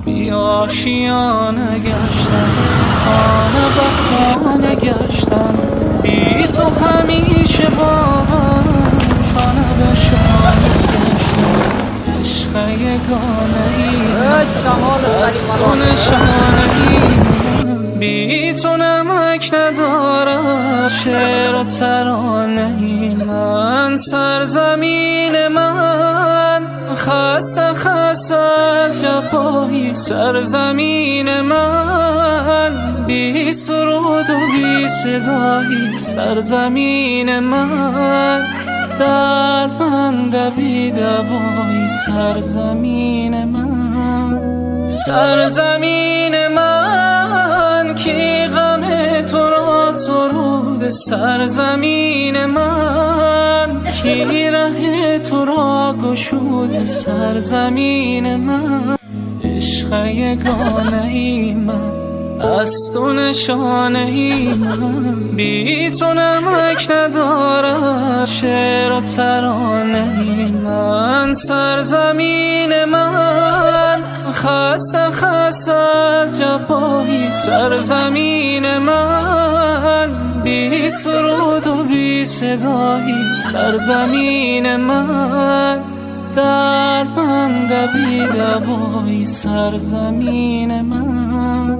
بی آشیانه گشتم، خانه به خانه گشتم، بی تو همیشه باهم، شانه به شانه گشتم. عشق یگانه ای از تو نشانه ای من، بی تو نمک ندارم، شعر و ترانه ای من. سرزمین من خسته خسته از جفایی، سرزمین من بی سرود و بی صدایی، سرزمین من دردمند بی دوایی، سرزمین من. سرزمین من کی غم تو را سرود، سرزمین من کی ره تو را گشود، سرزمین من. عشق یگانه ای من از تو نشانه ای من، بی تو نمک ندارم، شعر و ترانه ای من. سرزمین من خسته خسته از جفایی، سرزمین من بی سرود و بی صدایی، سرزمین من دردمند بی دوایی، سرزمین من.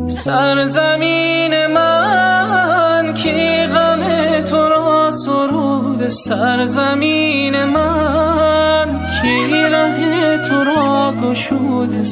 سرزمین من کی غم تو را سرود، سرزمین من کی ره تو را گشود.